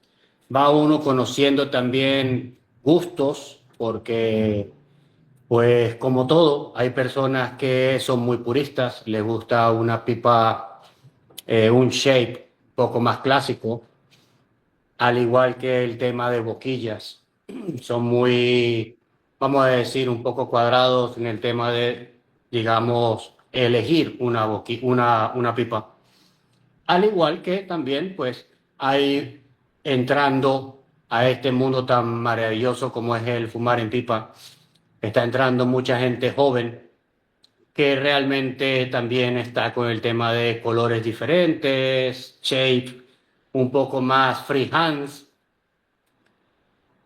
va uno conociendo también gustos, porque pues como todo, hay personas que son muy puristas, les gusta una pipa, un shape poco más clásico, al igual que el tema de boquillas. Son muy, vamos a decir, un poco cuadrados en el tema de, digamos, elegir una pipa. Al igual que también, pues, hay entrando a este mundo tan maravilloso como es el fumar en pipa, está entrando mucha gente joven que realmente también está con el tema de colores diferentes, shape, un poco más freehands,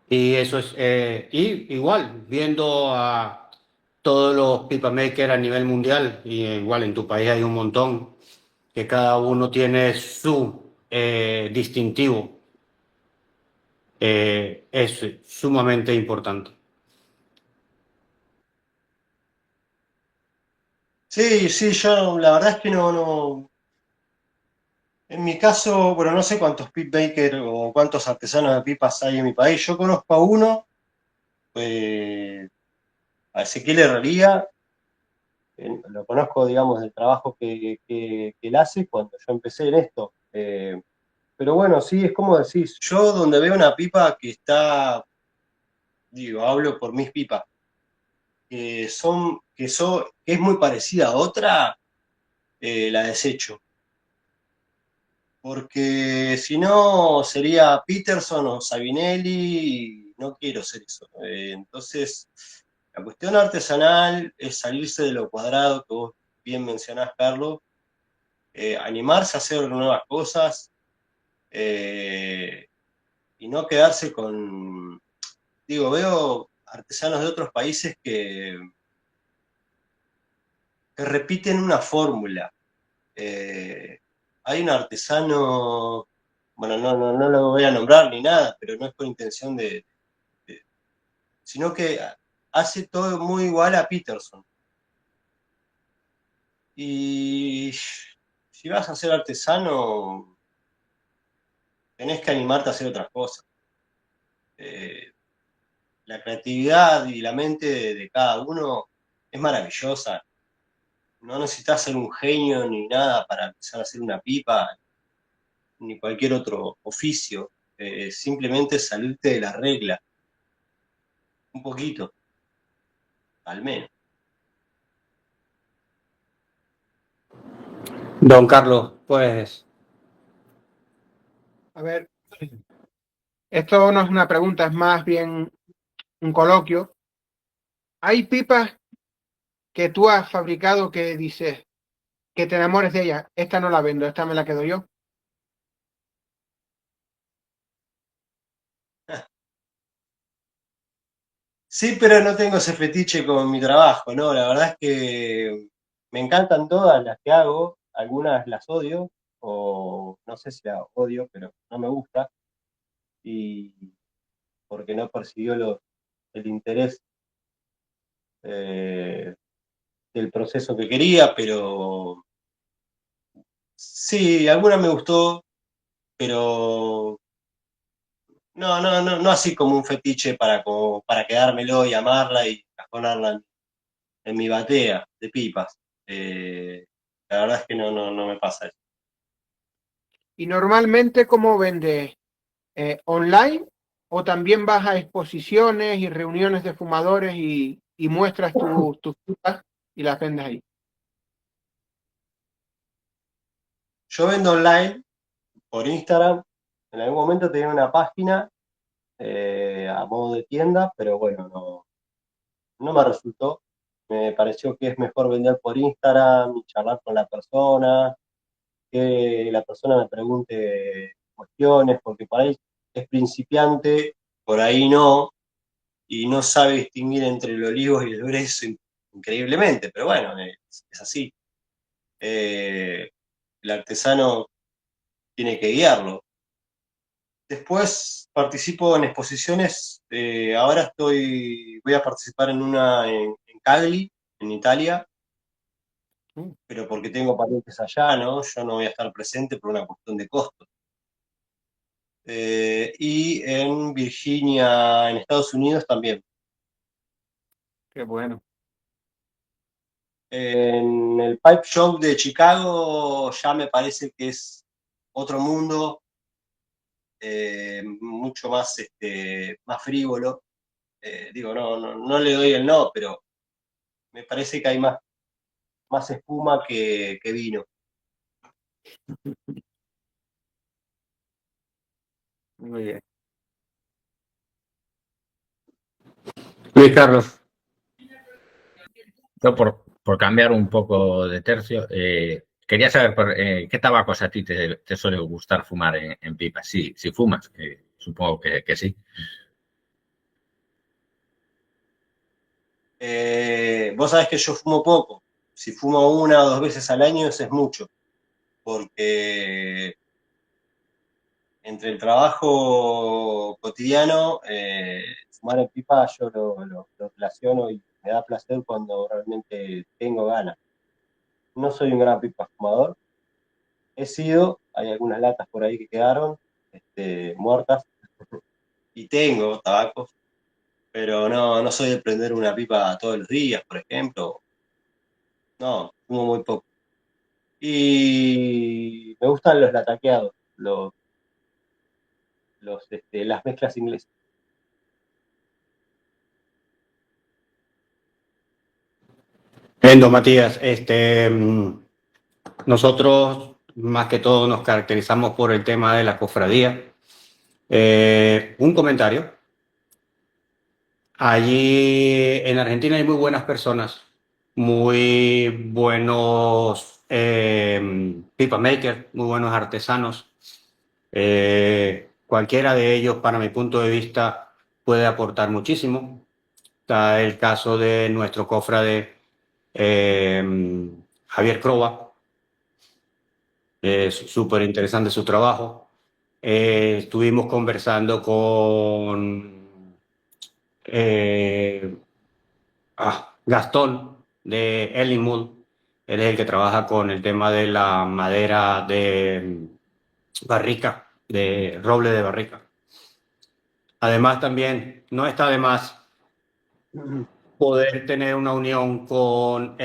y eso es, y igual, viendo a todos los pipa makers a nivel mundial, y igual en tu país hay un montón, que cada uno tiene su distintivo, es sumamente importante. Sí, sí, yo la verdad es que no. En mi caso, bueno, no sé cuántos pip maker o cuántos artesanos de pipas hay en mi país. Yo conozco a uno, a Ezequiel Herrería, lo conozco, digamos, del trabajo que él hace cuando yo empecé en esto. Pero bueno, sí, es como decís, yo donde veo una pipa que está, digo, hablo por mis pipas, que es muy parecida a otra, la desecho. Porque si no sería Peterson o Sabinelli, y no quiero ser eso. Entonces, la cuestión artesanal es salirse de lo cuadrado que vos bien mencionás, Carlos, animarse a hacer nuevas cosas y no quedarse con, digo, veo artesanos de otros países que repiten una fórmula. Hay un artesano, bueno, no lo voy a nombrar ni nada, pero no es con intención de sino que hace todo muy igual a Peterson. Y si vas a ser artesano, tenés que animarte a hacer otras cosas. La creatividad y la mente de cada uno es maravillosa. No necesitas ser un genio ni nada para empezar a hacer una pipa, ni cualquier otro oficio. Simplemente salirte de la regla, un poquito, al menos. Don Carlos, pues A ver, esto no es una pregunta, es más bien un coloquio. ¿Hay pipas que tú has fabricado que dices que te enamores de ella? Esta no la vendo, esta me la quedo yo. Sí, pero no tengo ese fetiche con mi trabajo, ¿no? La verdad es que me encantan todas las que hago, algunas las odio, o no sé si las odio, pero no me gusta, y porque no persiguió el interés eh, del proceso que quería, pero sí, alguna me gustó, pero no así como un fetiche para quedármelo y amarla y cajonarla en mi batea de pipas. Eh, la verdad es que no me pasa eso. Y normalmente, ¿cómo vendes? ¿Online o también vas a exposiciones y reuniones de fumadores y muestras tus pipas y las vendes ahí? Yo vendo online por Instagram. En algún momento tenía una página a modo de tienda, pero bueno, no me resultó. Me pareció que es mejor vender por Instagram y charlar con la persona, que la persona me pregunte cuestiones, porque por ahí es principiante, por ahí no, y no sabe distinguir entre el olivo y el grueso increíblemente, pero bueno, es así. El artesano tiene que guiarlo. Después participo en exposiciones, ahora voy a participar en una en Cagli, en Italia, pero porque tengo parientes allá, ¿no? Yo no voy a estar presente por una cuestión de costo. Y en Virginia, en Estados Unidos también. Qué bueno. En el Pipe Show de Chicago ya me parece que es otro mundo, mucho más, más frívolo. Digo, no le doy el no, pero me parece que hay más espuma que vino. Muy bien. Luis Carlos. Yo por cambiar un poco de tercio, quería saber qué tabacos a ti te suele gustar fumar en pipa. Sí, si fumas, supongo que sí. Vos sabés que yo fumo poco. Si fumo una o dos veces al año, eso es mucho, porque entre el trabajo cotidiano, fumar en pipa yo lo relaciono y me da placer cuando realmente tengo ganas. No soy un gran pipa fumador, he sido, hay algunas latas por ahí que quedaron muertas y tengo tabacos, pero no soy de prender una pipa todos los días, por ejemplo. No, fumo muy poco. Y me gustan los lataqueados, las mezclas inglesas. Endo, Matías, nosotros más que todo nos caracterizamos por el tema de la cofradía. Un comentario. Allí en Argentina hay muy buenas personas, muy buenos pipa makers, muy buenos artesanos. Cualquiera de ellos, para mi punto de vista, puede aportar muchísimo. Está el caso de nuestro cofrade Javier Croba. Es súper interesante su trabajo. Estuvimos conversando con Gastón de Ellimwood. Él es el que trabaja con el tema de la madera de barrica, de roble de barrica. Además, también no está de más poder tener una unión con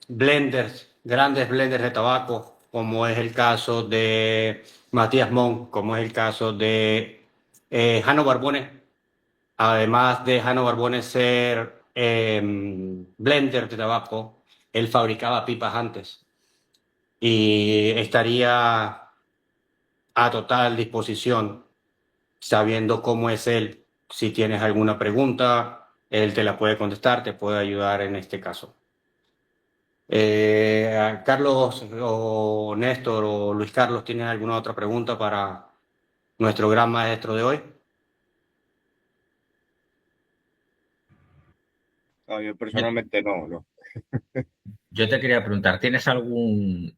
blenders, grandes blenders de tabaco, como es el caso de Matías Monk, como es el caso de Jano Barbone. Además de Jano Barbone ser blender de tabaco, él fabricaba pipas antes y estaría a total disposición, sabiendo cómo es él. Si tienes alguna pregunta, él te la puede contestar, te puede ayudar en este caso. Carlos o Néstor o Luis Carlos, ¿tienes alguna otra pregunta para nuestro gran maestro de hoy? No, yo personalmente no. Yo te quería preguntar, ¿tienes algún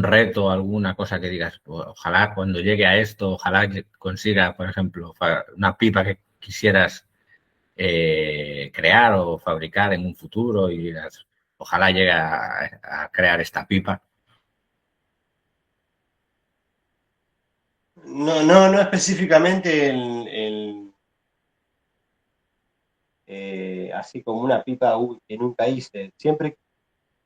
reto, alguna cosa que digas, "Pues, ojalá cuando llegue a esto, ojalá que consiga, por ejemplo, una pipa que quisieras crear o fabricar en un futuro y digas, ojalá llegue a crear esta pipa"? No específicamente así como una pipa que nunca hice. Siempre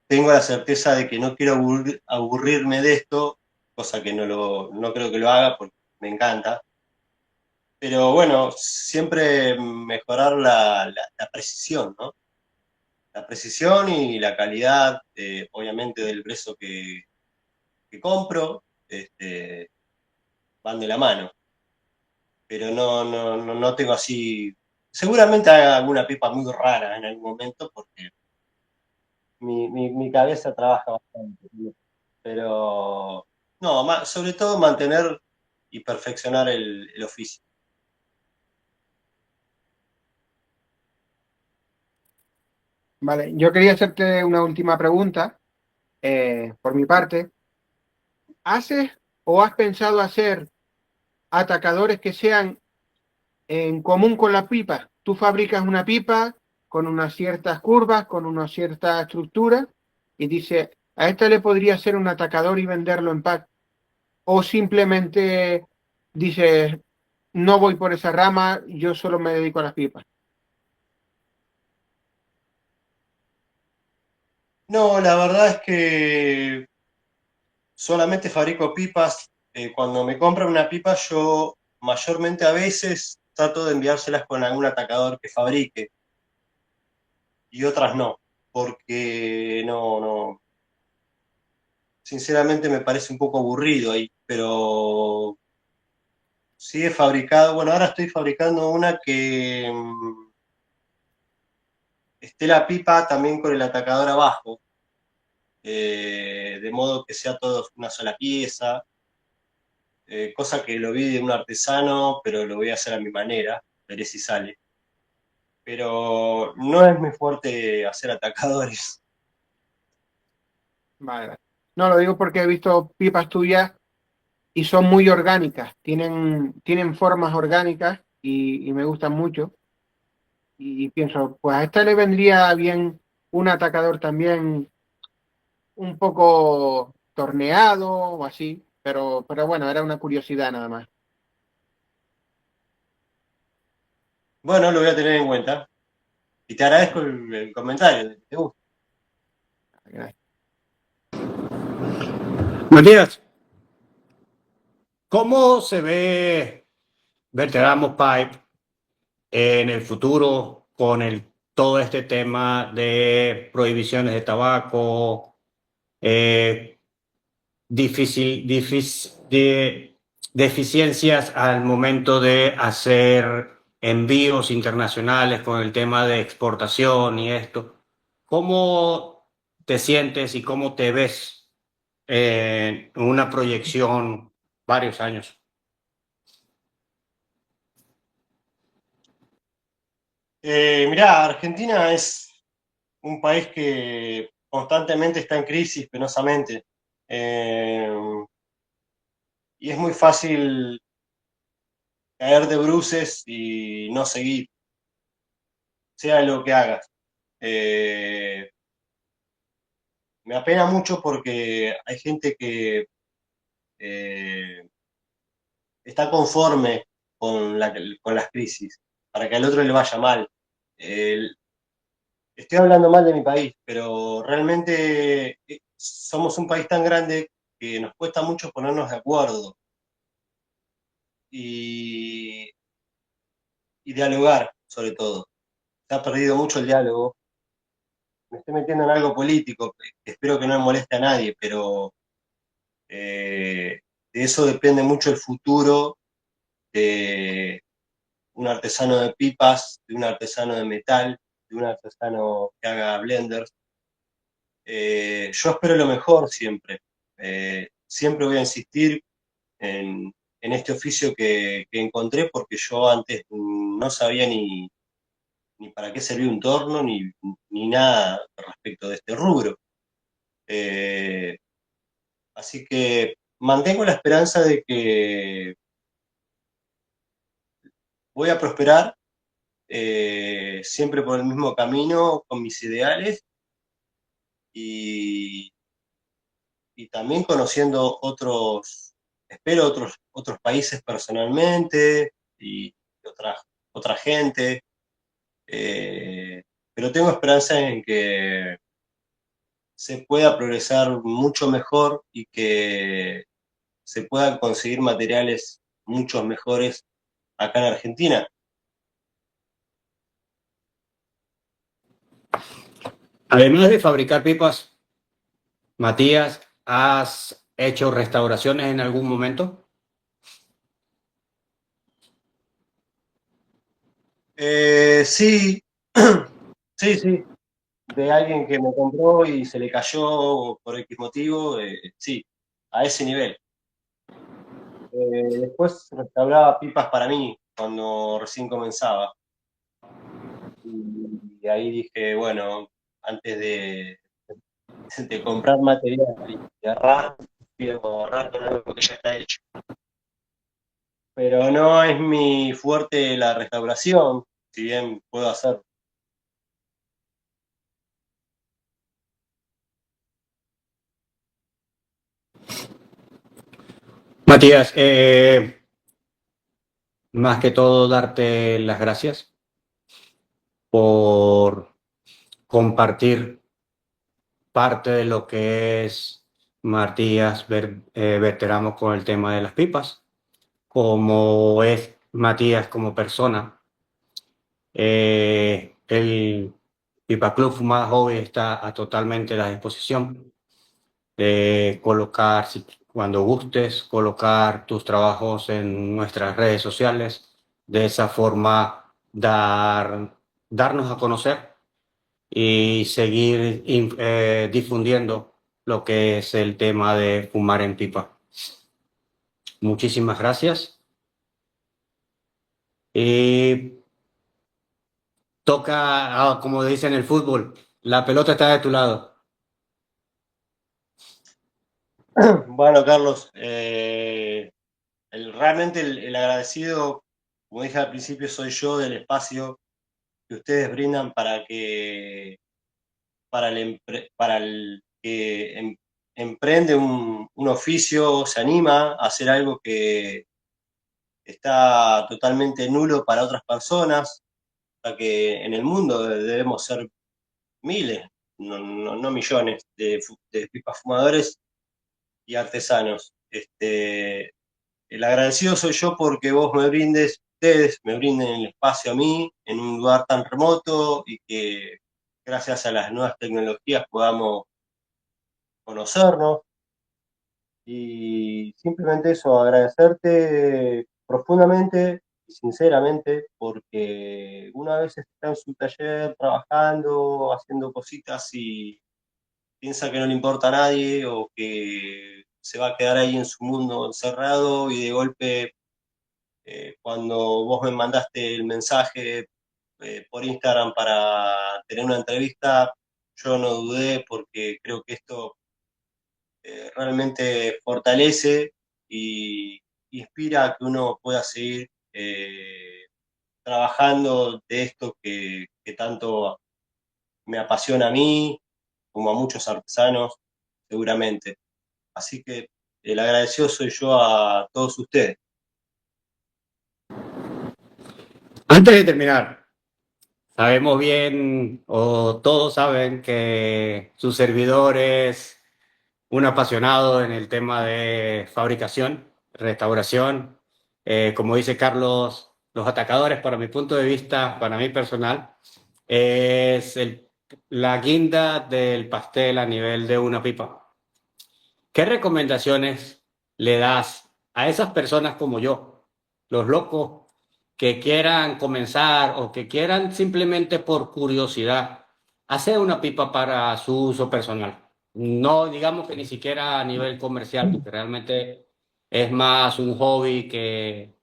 tengo la certeza de que no quiero aburrirme de esto, cosa que no creo que lo haga porque me encanta. Pero bueno, siempre mejorar la precisión, ¿no? La precisión y la calidad, obviamente, del precio que compro, van de la mano. Pero no tengo así. Seguramente haga alguna pipa muy rara en algún momento porque mi cabeza trabaja bastante. Pero no, sobre todo mantener y perfeccionar el oficio. Vale, yo quería hacerte una última pregunta, por mi parte. ¿Haces o has pensado hacer atacadores que sean en común con la pipa? Tú fabricas una pipa con unas ciertas curvas, con una cierta estructura, y dice, a esta le podría hacer un atacador y venderlo en pack. O simplemente dices, no voy por esa rama, yo solo me dedico a las pipas. No, la verdad es que solamente fabrico pipas. Cuando me compran una pipa, yo mayormente a veces trato de enviárselas con algún atacador que fabrique y otras no, porque sinceramente me parece un poco aburrido ahí, pero sí he fabricado, bueno, ahora estoy fabricando una que esté la pipa también con el atacador abajo, de modo que sea todo una sola pieza. Cosa que lo vi de un artesano, pero lo voy a hacer a mi manera, veré si sale. Pero no es muy fuerte hacer atacadores. Vale, vale. No, lo digo porque he visto pipas tuyas y son muy orgánicas, tienen formas orgánicas y me gustan mucho. Y pienso, pues a esta le vendría bien un atacador también un poco torneado o así, pero bueno, era una curiosidad nada más. Bueno, lo voy a tener en cuenta. Y te agradezco el comentario. ¿Te gusta? Gracias. Matías, ¿cómo se ve Verteramos Pipe en el futuro con todo este tema de prohibiciones de tabaco, eh, deficiencias al momento de hacer envíos internacionales con el tema de exportación y esto? ¿Cómo te sientes y cómo te ves en una proyección varios años? Mirá, Argentina es un país que constantemente está en crisis, penosamente. Eh, y es muy fácil caer de bruces y no seguir. sea lo que hagas. Me apena mucho porque hay gente que está conforme con las crisis, para que al otro le vaya mal. El- Estoy hablando mal de mi país, pero realmente somos un país tan grande que nos cuesta mucho ponernos de acuerdo y, y dialogar, sobre todo. Se ha perdido mucho el diálogo. Me estoy metiendo en algo político, que espero que no me moleste a nadie, pero de eso depende mucho el futuro de un artesano de pipas, de un artesano de metal, de un artesano que haga blenders. Yo espero lo mejor siempre. Siempre voy a insistir en este oficio que encontré porque yo antes no sabía ni para qué servía un torno, ni nada respecto de este rubro. Eh, Así que mantengo la esperanza de que voy a prosperar siempre por el mismo camino, con mis ideales y, y también conociendo espero otros países personalmente y otra gente, pero tengo esperanza en que se pueda progresar mucho mejor y que se puedan conseguir materiales mucho mejores acá en Argentina. Además de fabricar pipas, Matías, ¿has hecho restauraciones en algún momento? Sí, sí, sí, de alguien que me compró y se le cayó por X motivo, sí, a ese nivel. Después restauraba pipas para mí cuando recién comenzaba. Y ahí dije, bueno, antes de comprar material y de ahorrar, quiero ahorrar con algo que ya está hecho. Pero no es mi fuerte la restauración, si bien puedo hacer. Matías, más que todo darte las gracias por compartir parte de lo que es Matías Berteramo con el tema de las pipas, como es Matías como persona. El Pipa Club Fumada Hobby está a totalmente a la disposición de colocar, cuando gustes, colocar tus trabajos en nuestras redes sociales. De esa forma, darnos a conocer y seguir difundiendo lo que es el tema de fumar en pipa. Muchísimas gracias. Y toca, como dicen en el fútbol, la pelota está de tu lado. Bueno, Carlos, realmente el agradecido, como dije al principio, soy yo del espacio que ustedes brindan para el que emprende un oficio, se anima a hacer algo que está totalmente nulo para otras personas, ya que en el mundo debemos ser miles, no millones de pipas fumadores y artesanos. El agradecido soy yo porque ustedes me brinden el espacio a mí en un lugar tan remoto y que gracias a las nuevas tecnologías podamos conocernos. Y simplemente eso, agradecerte profundamente y sinceramente porque una vez está en su taller trabajando, haciendo cositas y piensa que no le importa a nadie o que se va a quedar ahí en su mundo encerrado y de golpe cuando vos me mandaste el mensaje por Instagram para tener una entrevista, yo no dudé porque creo que esto realmente fortalece y inspira a que uno pueda seguir trabajando de esto que tanto me apasiona a mí, como a muchos artesanos, seguramente. Así que el agradecido soy yo a todos ustedes. Antes de terminar, sabemos bien, o todos saben, que su servidor es un apasionado en el tema de fabricación, restauración. Como dice Carlos, los atacadores, para mi punto de vista, para mí personal, es la guinda del pastel a nivel de una pipa. ¿Qué recomendaciones le das a esas personas como yo, los locos que quieran comenzar o que quieran simplemente por curiosidad hacer una pipa para su uso personal? No digamos que ni siquiera a nivel comercial, porque realmente es más un hobby que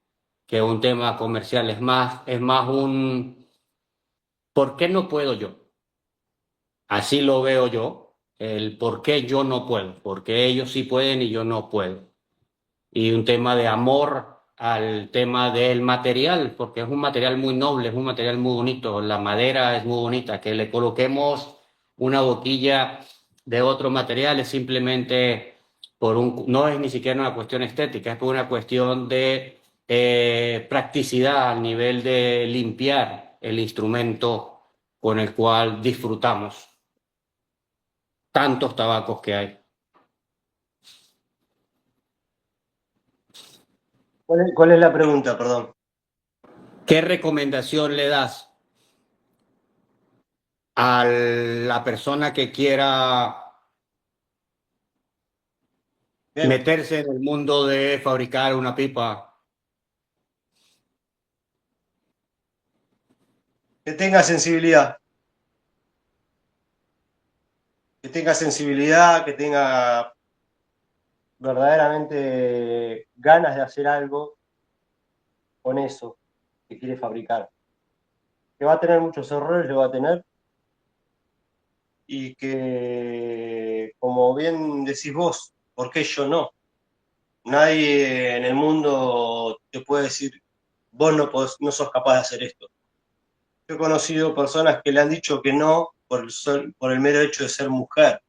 un tema comercial, es más un ¿por qué no puedo yo? Así lo veo yo, el por qué yo no puedo, porque ellos sí pueden y yo no puedo. Y un tema de amor al tema del material, porque es un material muy noble, es un material muy bonito, la madera es muy bonita, que le coloquemos una boquilla de otro material es simplemente no es ni siquiera una cuestión estética, es por una cuestión de practicidad al nivel de limpiar el instrumento con el cual disfrutamos tantos tabacos que hay. ¿Cuál es la pregunta, perdón? ¿Qué recomendación le das a la persona que quiera Bien, meterse en el mundo de fabricar una pipa? que tenga sensibilidad. Que tenga sensibilidad, que tenga verdaderamente ganas de hacer algo con eso que quiere fabricar. Que va a tener muchos errores, lo va a tener, y que, como bien decís vos, ¿por qué yo no? Nadie en el mundo te puede decir, vos no sos capaz de hacer esto. Yo he conocido personas que le han dicho que no por el mero hecho de ser mujer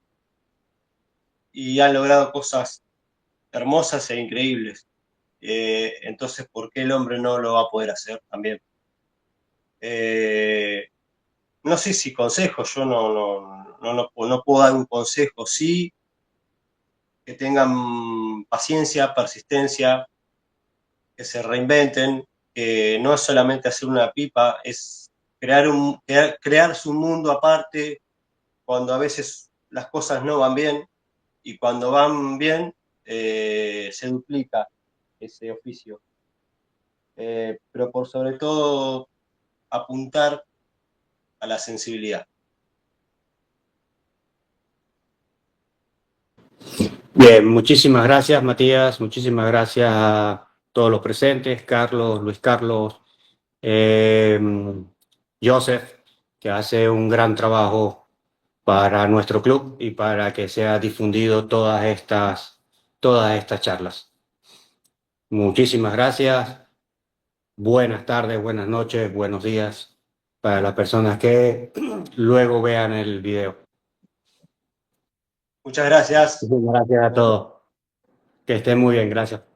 y han logrado cosas hermosas e increíbles. Entonces, ¿por qué el hombre no lo va a poder hacer también? No sé si consejos, yo no puedo dar un consejo, sí, que tengan paciencia, persistencia, que se reinventen, que no es solamente hacer una pipa, es crear su mundo aparte cuando a veces las cosas no van bien, y cuando van bien se duplica ese oficio. Pero por sobre todo apuntar a la sensibilidad. Bien, muchísimas gracias, Matías. Muchísimas gracias a todos los presentes, Carlos, Luis Carlos, eh, Joseph, que hace un gran trabajo para nuestro club y para que sea difundido todas estas charlas. Muchísimas gracias. Buenas tardes, buenas noches, buenos días para las personas que luego vean el video. Muchas gracias. Muchas gracias a todos. Que estén muy bien, gracias.